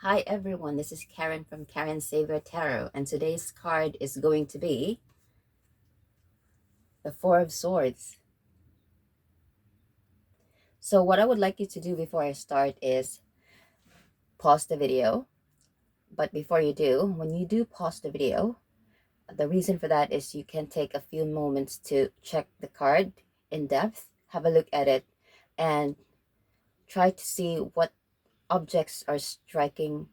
Hi everyone, this is Karen from Karen Saver Tarot, and today's card is going to be the Four of Swords. So what I would like you to do before I start is pause the video. But before you do, when you do pause the video, the reason for that is you can take a few moments to check the card in depth, have a look at it, and try to see what objects are striking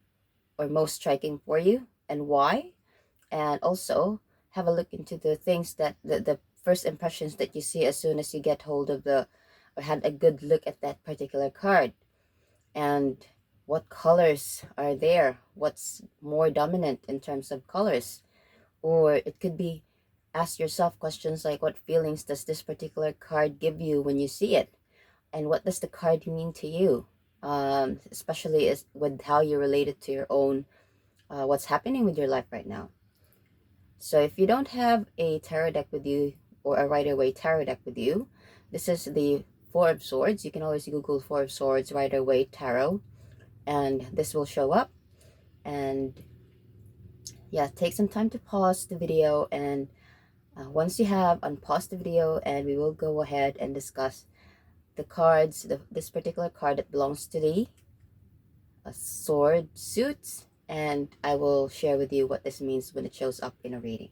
or most striking for you and why. And also have a look into the things that the first impressions that you see as soon as you get hold of the or had a good look at that particular card, and what colors are there, what's more dominant in terms of colors. Or it could be, ask yourself questions like, what feelings does this particular card give you when you see it, and what does the card mean to you, especially is with how you relate it to your own what's happening with your life right now. So if you don't have a tarot deck with you or a Rider-Waite tarot deck with you, this is the Four of Swords. You can always Google Four of Swords Rider-Waite tarot, and this will show up. And yeah, take some time to pause the video, and once you have unpaused the video, and we will go ahead and discuss the cards, this particular card that belongs to the sword suits, and I will share with you what this means when it shows up in a reading.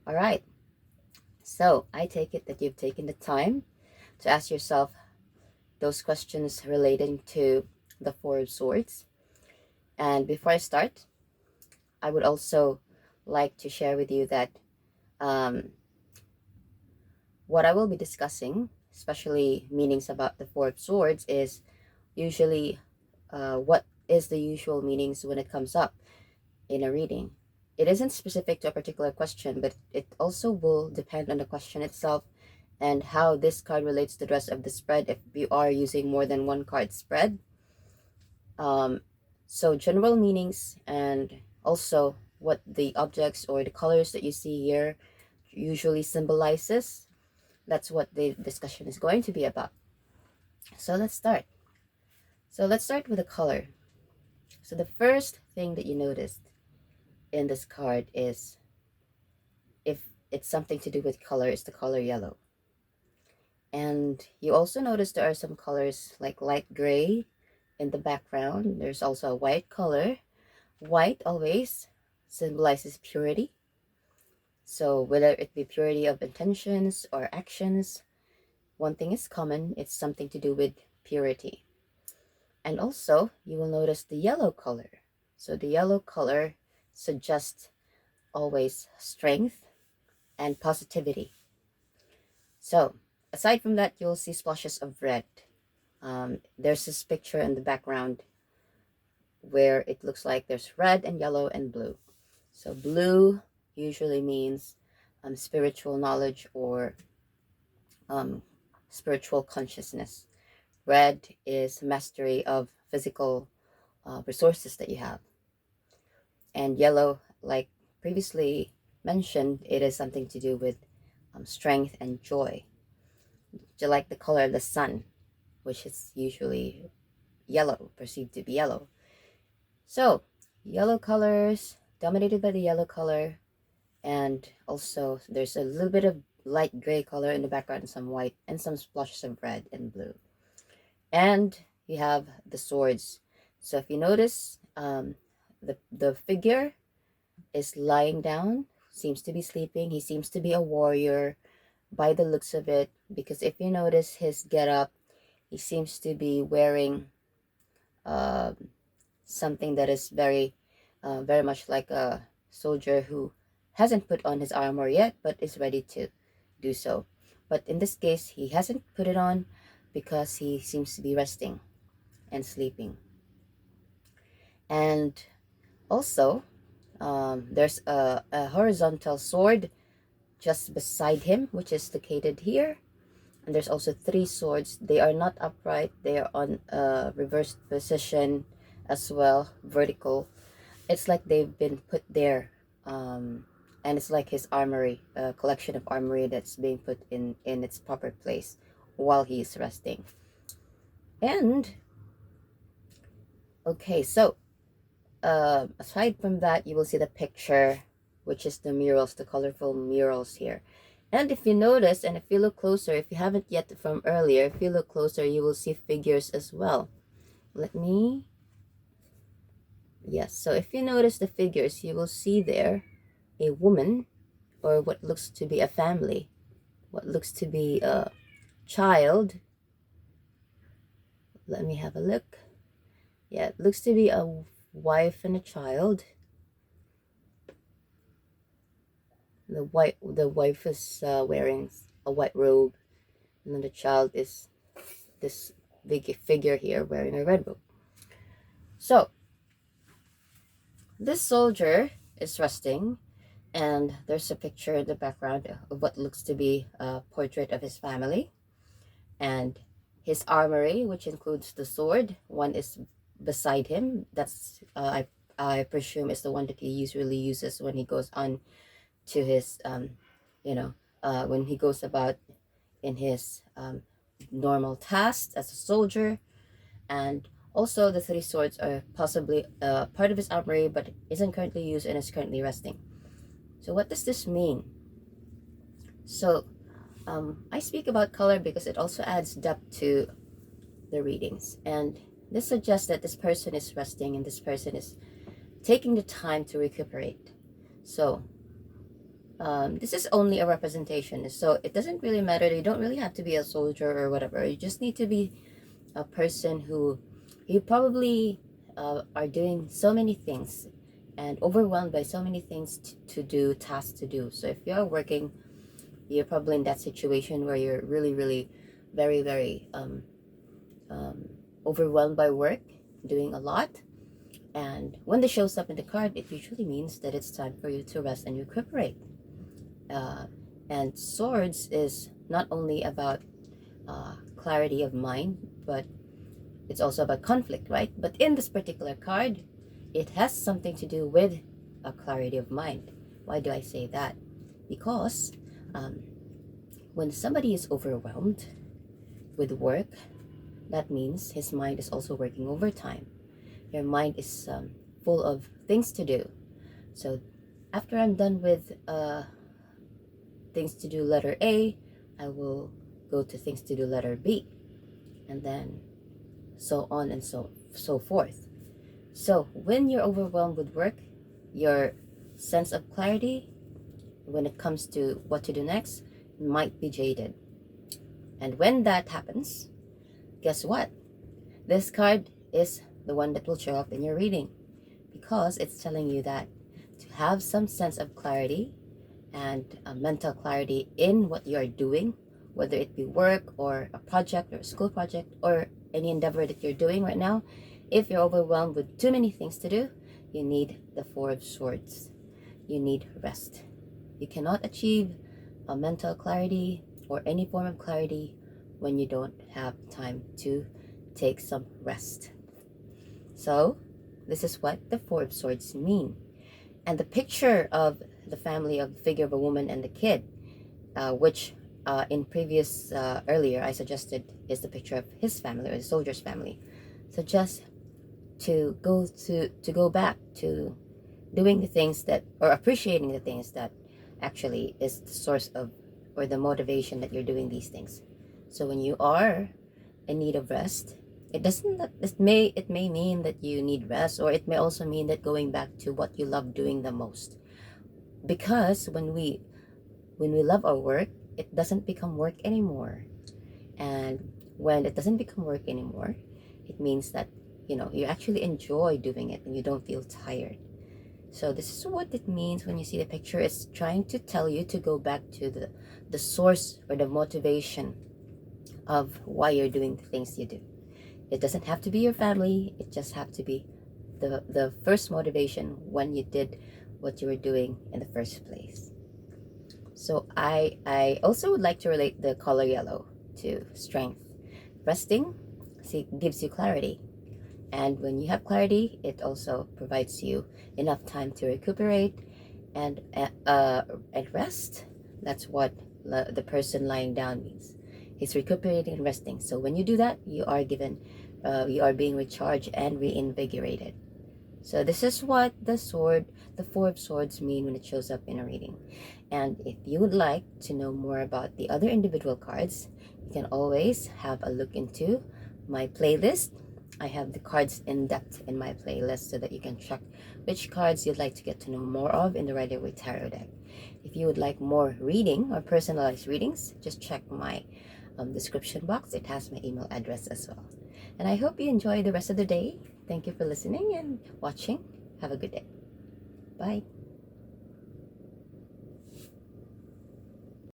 All right. So I take it that you've taken the time to ask yourself those questions relating to the Four of Swords. And before I start, I would also like to share with you that what I will be discussing, especially meanings about the Four of Swords, is usually what is the usual meanings when it comes up in a reading. It isn't specific to a particular question, but it also will depend on the question itself and how this card relates to the rest of the spread if you are using more than one card spread. So general meanings, and also what the objects or the colors that you see here usually symbolizes. That's what the discussion is going to be about. So let's start. So let's start with the color. So the first thing that you noticed in this card is, if it's something to do with color, is the color yellow. And you also notice there are some colors like light gray in the background. There's also a white color. White always symbolizes purity. So whether it be purity of intentions or actions, one thing is common, it's something to do with purity. And also you will notice the yellow color. So the yellow color suggests always strength and positivity. So aside from that, you'll see splashes of red. There's this picture in the background where it looks like there's red and yellow and blue. So blue usually means spiritual knowledge or spiritual consciousness. Red is mastery of physical resources that you have. And yellow, like previously mentioned, it is something to do with strength and joy. Just like the color of the sun, which is usually yellow, perceived to be yellow. So yellow colors, dominated by the yellow color, and also there's a little bit of light gray color in the background, some white, and some splashes of red and blue. And you have the swords. So if you notice, the figure is lying down, seems to be sleeping. He seems to be a warrior by the looks of it, because if you notice his getup, he seems to be wearing something that is very much like a soldier who hasn't put on his armor yet but is ready to do so. But in this case, he hasn't put it on because he seems to be resting and sleeping. And also there's a horizontal sword just beside him, which is located here. And there's also three swords. They are not upright, they are on a reversed position as well, vertical. It's like they've been put there, and it's like his armory, a collection of armory that's being put in its proper place while he's resting. And Okay, so aside from that, you will see the picture, which is the murals, the colorful murals here. And if you notice, and if you look closer, if you haven't yet from earlier, if you look closer, you will see figures as well. Let me, yes, so if you notice the figures, you will see there a woman, or what looks to be a family, what looks to be a child. Let me have a look. Yeah, it looks to be a wife and a child. The wife is wearing a white robe, and then the child is this big figure here wearing a red robe. So this soldier is resting, and there's a picture in the background of what looks to be a portrait of his family, and his armory, which includes the sword. One is beside him. That's I presume is the one that he usually uses when he goes on to his you know when he goes about in his normal tasks as a soldier. And also the three swords are possibly part of his armory, but isn't currently used and is currently resting. So what does this mean? So I speak about color because it also adds depth to the readings, and this suggests that this person is resting and this person is taking the time to recuperate. So this is only a representation, so it doesn't really matter. You don't really have to be a soldier or whatever. You just need to be a person who you probably are doing so many things and overwhelmed by so many things to do, tasks to do. So if you're working, you're probably in that situation where you're really, really very, very overwhelmed by work, doing a lot. And when this shows up in the card, it usually means that it's time for you to rest and recuperate. And swords is not only about clarity of mind, but it's also about conflict, right? But in this particular card, it has something to do with a clarity of mind. Why do I say that? Because when somebody is overwhelmed with work, that means his mind is also working overtime. Your mind is full of things to do. So after I'm done with things to do letter A, I will go to things to do letter B, and then so on and so forth. So when you're overwhelmed with work, your sense of clarity when it comes to what to do next might be jaded. And when that happens, guess what? This card is the one that will show up in your reading, because it's telling you that to have some sense of clarity and mental clarity in what you are doing, whether it be work or a project or a school project or any endeavor that you're doing right now, if you're overwhelmed with too many things to do, you need the Four of Swords. You need rest. You cannot achieve a mental clarity or any form of clarity when you don't have time to take some rest. So this is what the Four of Swords mean. And the picture of the family, of the figure of a woman and the kid, which in previous earlier I suggested is the picture of his family or the soldier's family, suggests to go back to doing the things that, or appreciating the things that actually is the source of or the motivation that you're doing these things. So when you are in need of rest, it may mean that you need rest, or it may also mean that going back to what you love doing the most. Because when we love our work, it doesn't become work anymore. And when it doesn't become work anymore, it means that you actually enjoy doing it and you don't feel tired. So this is what it means when you see the picture. It's trying to tell you to go back to the source or the motivation of why you're doing the things you do. It doesn't have to be your family. It just have to be the first motivation when you did what you were doing in the first place. So I also would like to relate the color yellow to strength. Resting gives you clarity. And when you have clarity, it also provides you enough time to recuperate and rest. That's what the person lying down means. He's recuperating and resting. So when you do that, you are given you are being recharged and reinvigorated. So this is what the Four of Swords mean when it shows up in a reading. And if you would like to know more about the other individual cards, you can always have a look into my playlist. I have the cards in depth in my playlist so that you can check which cards you'd like to get to know more of in the Rider-Waite Tarot deck. If you would like more reading or personalized readings, just check my description box. It has my email address as well. And I hope you enjoy the rest of the day. Thank you for listening and watching. Have a good day. Bye.